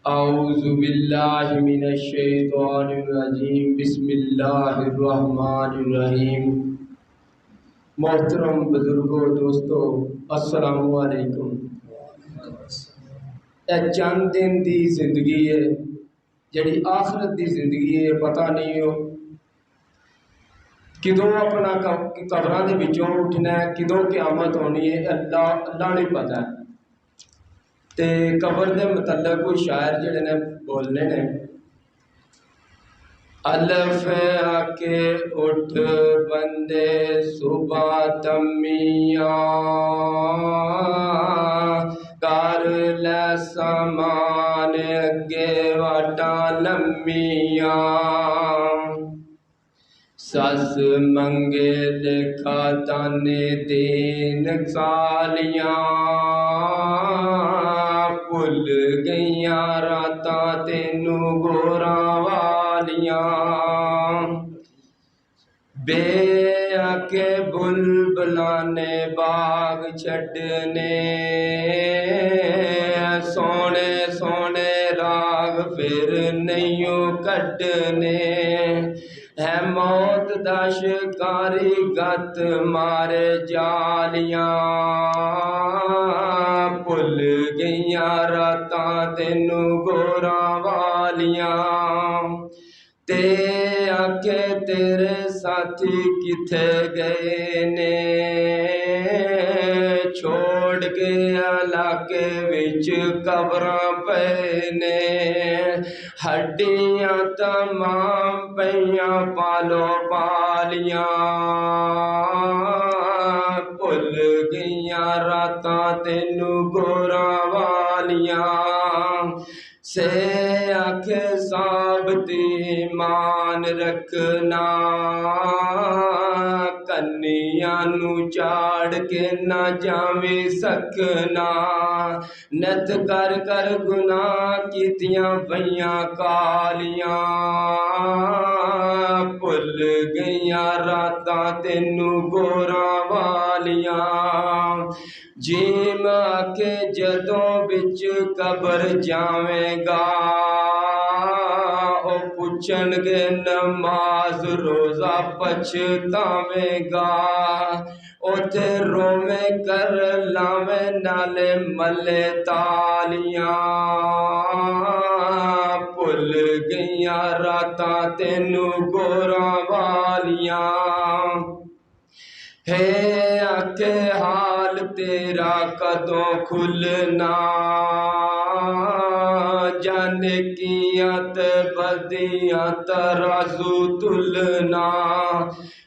औज़ु बिल्लाहि मिनश्शैतानिर्रजीम बिस्मिल्लाहिर्रहमानिर्रहीम। मोहतरम बुजुर्गो दोस्तों अस्सलामु अलैकुम। चंद दिन की जिंदगी है जी आखिरत की जिंदगी है, पता नहीं हो किदों अपना कबरां दे विचों उठना है, किदों क़यामत होनी है, अल्लाह नहीं पता है। ते कबर के मतलब कोई शायर जिहड़े ने बोलने ने, अलफ आके उठ बंदे सुबह तमिया, कर लै समान अगे वाटा लम्मिया, सस मंगे लिखा ताने दीन सालियां, भुल गईया रातां तेनू गोरा वालियां, बे आके बुलबुलां ने बाग छड्डने, सोने सोने राग फिर नहीं कड्डने, है मौत दा शिकारी गत मारे जालियां, भुल गईया रातां तेनू गोरा वालियां, ते आके तेरे साथी किथे गए ने, छोड़ के इलाके विच कबरां पे ने, हड्डियां तमाम पईयां पालो पालियां, भुल गईया रातां तेनू गोरा वालियां, से आखे साबती मान रखना, कन्नियां नू चाड़ के ना जावी सकना, नत कर कर गुनाह कीतियां पईयां कालियां, भुल गईया रातां तेनू गोरा वालियां, जीम आके जदों बिच कबर जावेगा, ओ पुछणगे नमाज रोजा पछतावेगा, उथे रोवे कर लावे नाले मले तालियां, भुल गईया रातां तेनू गोरा वालियां, हे आखे हाल तेरा कदों खुलना, जाने कियां ते बदियां तराजू तुलना,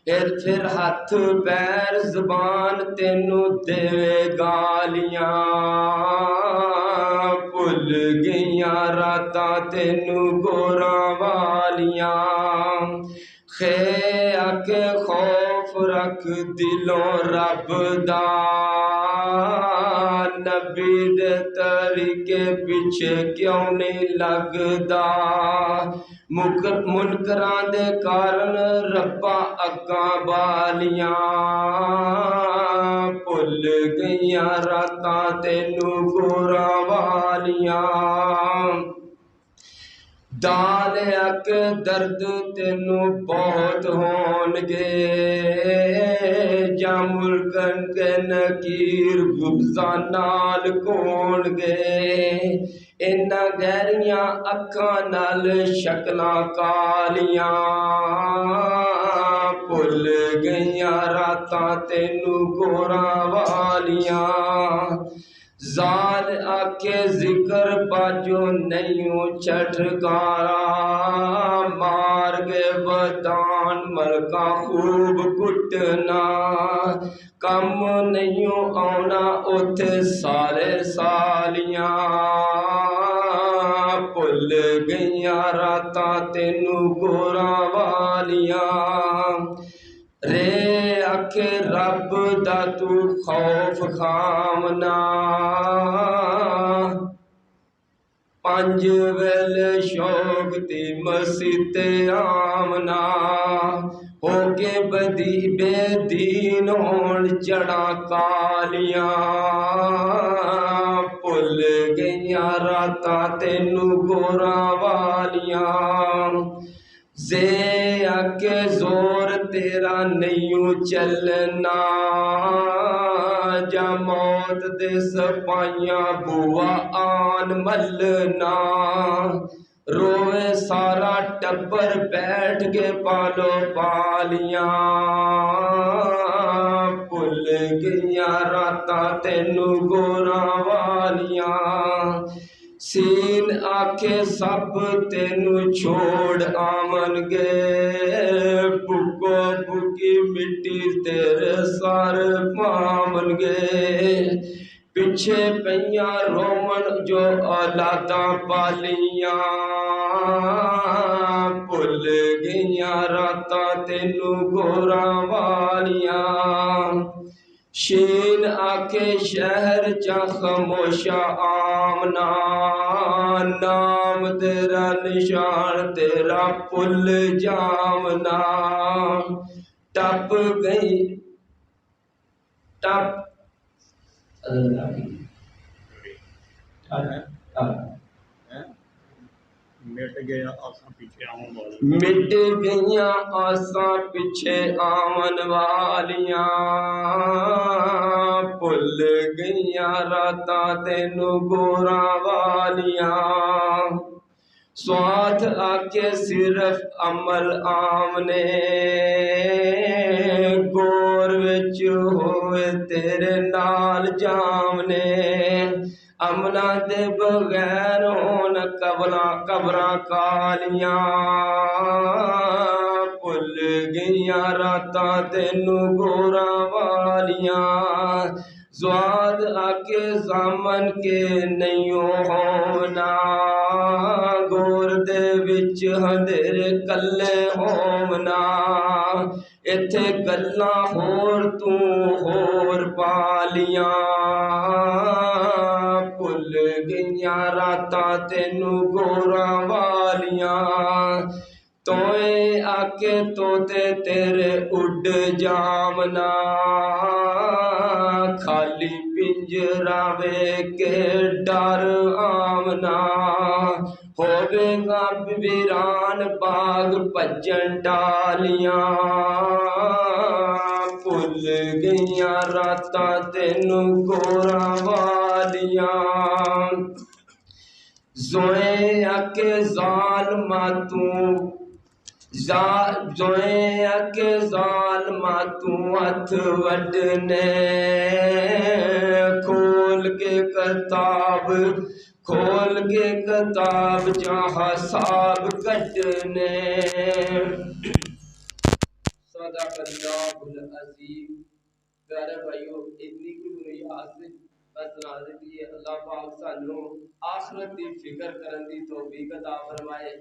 फिर हथ पैर जबान तेनू देवे गालियां, भुल गईया रातां तेनू गोरा वालियां, खे आके खौफ रख दिलों रब दा, नबी दे तरीके पीछे क्यों नहीं लगदा, मुनकरां दे कारण रब्बा अग्गां बालियां, भुल गईया रातां तेनू गोरा वालियां, दाल अक दर्द तेनू बहुत होणगे, जा मुल्कन के नकीर गुब्जा नाल कोणगे, इन्ना गहरियां अखां नाल शक्लां कालियां, भुल गईया रातां तेनू गोरा वालियां, जाल आके जिक्र बाजो नहीं छठकारा, मार के बदान मलका खूब कुटना, कम नहीं आना उथे सारे सालियां, भुल गईया रातां तेनू गोरा वालियां, रे आखे रब दा तू खौफ खामना, पंज वेले शौक दी मसीते आमना, होके बदी बेदीन होण जड़ा कालियां, भुल گئیاں راتاں تینوں گوراں والیاں زے کے زور تیرا نہیں چلنا جا موت دے سپائیاں بوا آن ملنا روے سارا ٹبر بیٹھ کے پالو پالیاں بھل گئیاں راتاں تینوں گوراں والیاں سین آکھے سب تینوں چھوڑ آمن گے بکو بکی مٹی تیرے سار پامن گے پیچھے پیاں رومن جو اولاداں پالیاں بھل گئیاں راتاں تینوں گوراں والیاں شین آکے شہر چا خاموشا آمنا نام تیرا نشان تیرا پل جامنا ٹپ گئی ٹپ مٹ گیا آساں پیچھے آون والی مٹ گئیاں آساں پیچھے آون والیاں بھل گئیاں راتاں تینوں گوراں والیاں سواد آکے صرف عمل آمنے گور وچ ہوئے تیرے نال جامنے امنا دے بغیر ہون قبراں کالیاں بھل گئیاں راتاں تینوں گوراں والیاں زواد آکے زامن کے نہیں ہونا گور دے وچ ہندھیرے کلے ہونا ایتھے گلاں ہور تو ہور پالیاں بھل گئیاں راتاں تینوں گوراں والیاں توئے آکے توتے تیرے اڈ جامنا خالی پنجرا وے کے ڈر آمنا ہووے گا ویران باغ پجن ڈالیاں بھل گئیاں راتاں تینوں گوراں والیاں زوئے آکے ظالماں تو ہتھ وڈنے کھول کے کتاب جا حساب کٹنے صدق اللہ العظیم پیارے بھائیو اتنی کوئی ریاض بس نازل کی اللہ پاک سانو آخرت دی فکر کرن دی توفیق عطا فرمائے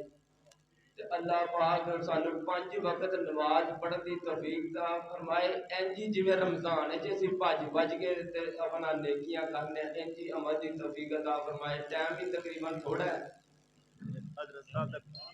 تے اللہ پاک سانو 5 وقت نماز پڑھن دی توفیق عطا فرمائے انجی جویں رمضان ہے جے بھج کے تے اپنا نیکیاں کرنے انجی عمل دی توفیق عطا فرمائے ٹائم بھی تقریباً تھوڑا ہے حضرت صاحب